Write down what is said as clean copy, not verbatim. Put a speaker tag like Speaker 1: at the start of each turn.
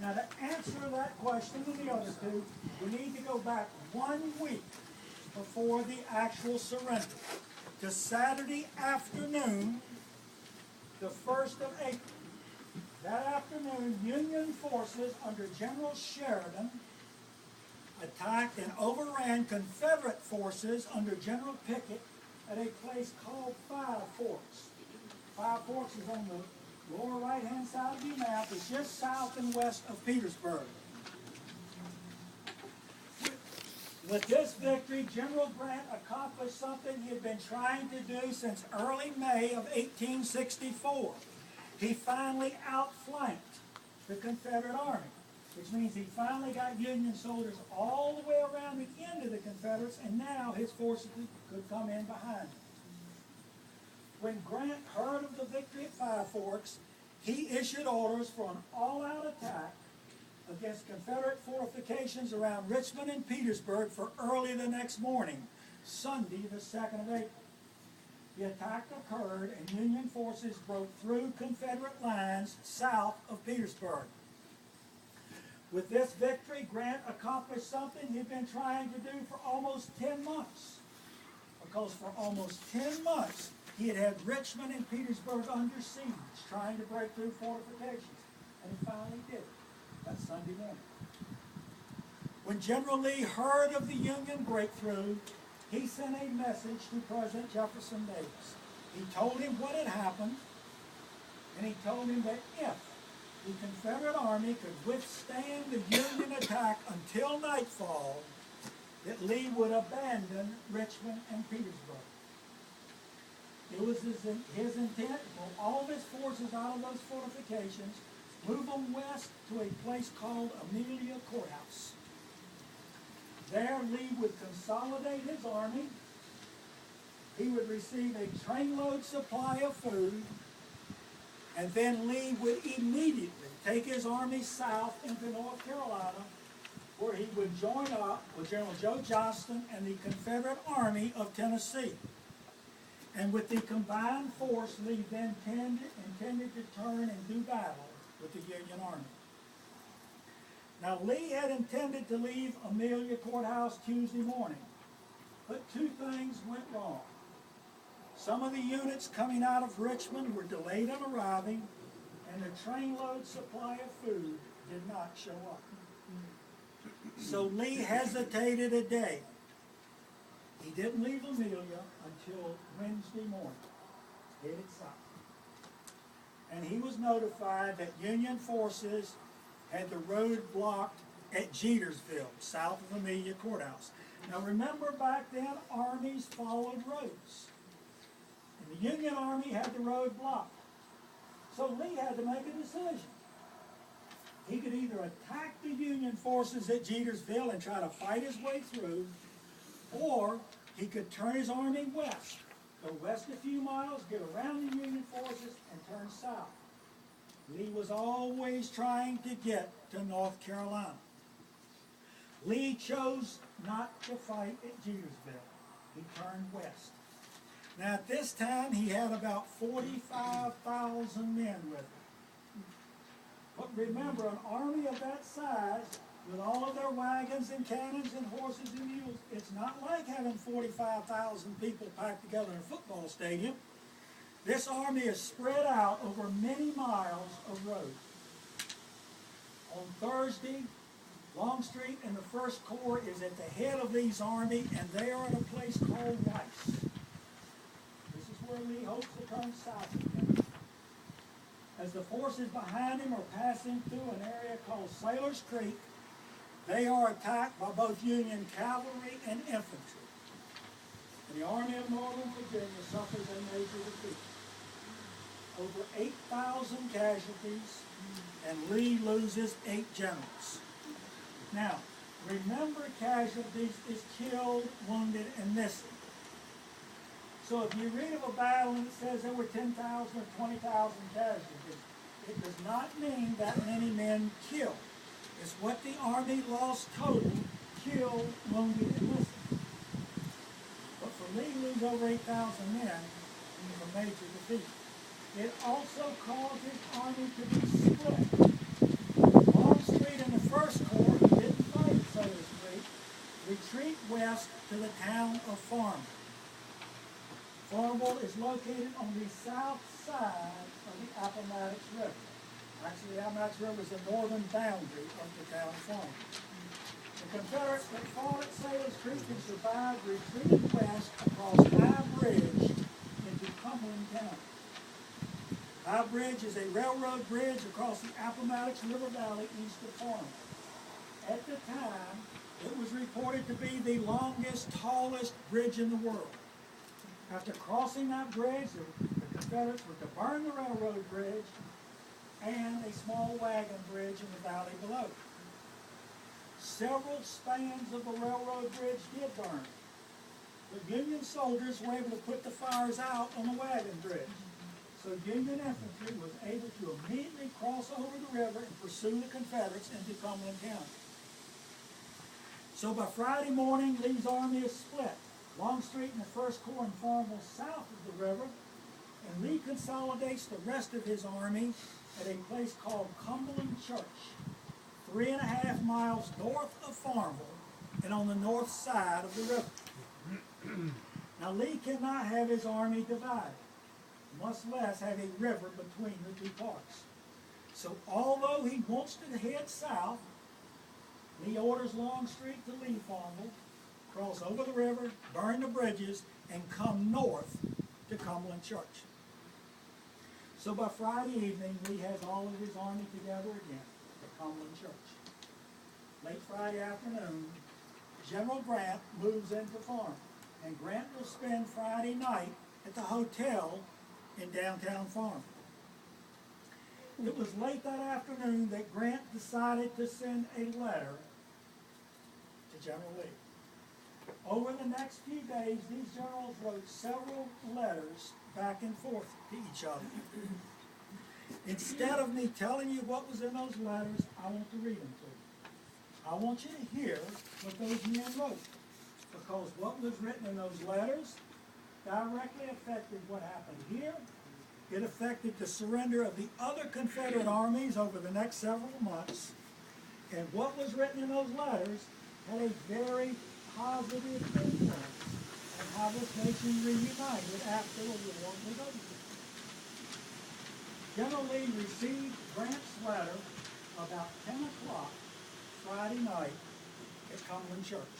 Speaker 1: Now, to answer that question and the other two, we need to go back 1 week before the actual surrender, to Saturday afternoon, the 1st of April. That afternoon, Union forces under General Sheridan attacked and overran Confederate forces under General Pickett at a place called Five Forks. Five Forks is on the lower right-hand side of your map. It's just south and west of Petersburg. With this victory, General Grant accomplished something he had been trying to do since early May of 1864. He finally outflanked the Confederate Army, which means he finally got Union soldiers all the way around the end of the Confederates, and now his forces could come in behind him. When Grant heard of the victory at Five Forks, he issued orders for an all-out attack against Confederate fortifications around Richmond and Petersburg for early the next morning, Sunday the 2nd of April. The attack occurred and Union forces broke through Confederate lines south of Petersburg. With this victory, Grant accomplished something he'd been trying to do for almost 10 months. Because for almost 10 months, he had had Richmond and Petersburg under siege, trying to break through fortifications. And he finally did it. That Sunday morning. When General Lee heard of the Union breakthrough, he sent a message to President Jefferson Davis. He told him what had happened, and he told him that if the Confederate Army could withstand the Union attack until nightfall, that Lee would abandon Richmond and Petersburg. It was his intent to pull all of his forces out of those fortifications, move them west to a place called Amelia Courthouse. There, Lee would consolidate his army. He would receive a trainload supply of food, and then Lee would immediately take his army south into North Carolina, where he would join up with General Joe Johnston and the Confederate Army of Tennessee. And with the combined force, Lee then intended to turn and do battle with the Union Army. Now, Lee had intended to leave Amelia Courthouse Tuesday morning, but two things went wrong. Some of the units coming out of Richmond were delayed in arriving, and the trainload supply of food did not show up. So Lee hesitated a day. He didn't leave Amelia until Wednesday morning, headed south. And he was notified that Union forces had the road blocked at Jetersville, south of Amelia Courthouse. Now remember, back then, armies followed roads. And the Union Army had the road blocked. So Lee had to make a decision. He could either attack the Union forces at Jetersville and try to fight his way through, or he could turn his army west. Go west a few miles, get around the Union forces, and turn south. Lee was always trying to get to North Carolina. Lee chose not to fight at Jetersville. He turned west. Now at this time, he had about 45,000 men with him. But remember, an army of that size, with all of their wagons and cannons and horses and mules, it's not like having 45,000 people packed together in a football stadium. This army is spread out over many miles of road. On Thursday, Longstreet and the 1st Corps is at the head of Lee's army, and they are at a place called Rice. This is where Lee hopes to turn south again. As the forces behind him are passing through an area called Sailor's Creek, they are attacked by both Union cavalry and infantry. And the Army of Northern Virginia suffers a major defeat. Over 8,000 casualties, and Lee loses 8 generals. Now, remember, casualties is killed, wounded, and missing. So if you read of a battle and it says there were 10,000 or 20,000 casualties, it does not mean that many men killed. It's what the Army lost total, killed, wounded, and missing. But for Lee to lose over 8,000 men, it was a major defeat. It also caused his army to be split. Longstreet Farmville is located on the south side of the Appomattox River. Actually, the Appomattox River is the northern boundary of the town of Farmville. The Confederates that fought at Sailor's Creek and survived retreated west across High Bridge into Cumberland County. High Bridge is a railroad bridge across the Appomattox River Valley east of Farmville. At the time, it was reported to be the longest, tallest bridge in the world. After crossing that bridge, the Confederates were to burn the railroad bridge and a small wagon bridge in the valley below. Several spans of the railroad bridge did burn. The Union soldiers were able to put the fires out on the wagon bridge. So Union infantry was able to immediately cross over the river and pursue the Confederates into Cumberland County. So by Friday morning, Lee's army is split. Longstreet and the First Corps in Farmville south of the river, and Lee consolidates the rest of his army at a place called Cumberland Church, 3.5 miles north of Farmville and on the north side of the river. Now Lee cannot have his army divided, much less have a river between the two parts. So although he wants to head south, Lee orders Longstreet to leave Farmville, cross over the river, burn the bridges, and come north to Cumberland Church. So by Friday evening, Lee has all of his army together again at Cumberland Church. Late Friday afternoon, General Grant moves into Farmville, and Grant will spend Friday night at the hotel in downtown Farmville. It was late that afternoon that Grant decided to send a letter to General Lee. Over the next few days, these generals wrote several letters back and forth to each other. Instead of me telling you what was in those letters, I want to read them to you. I want you to hear what those men wrote, because what was written in those letters directly affected what happened here. It affected the surrender of the other Confederate armies over the next several months. And what was written in those letters had a very positive influence on how this nation reunited after the war was over. General Lee received Grant's letter about 10 o'clock Friday night at Cumberland Church.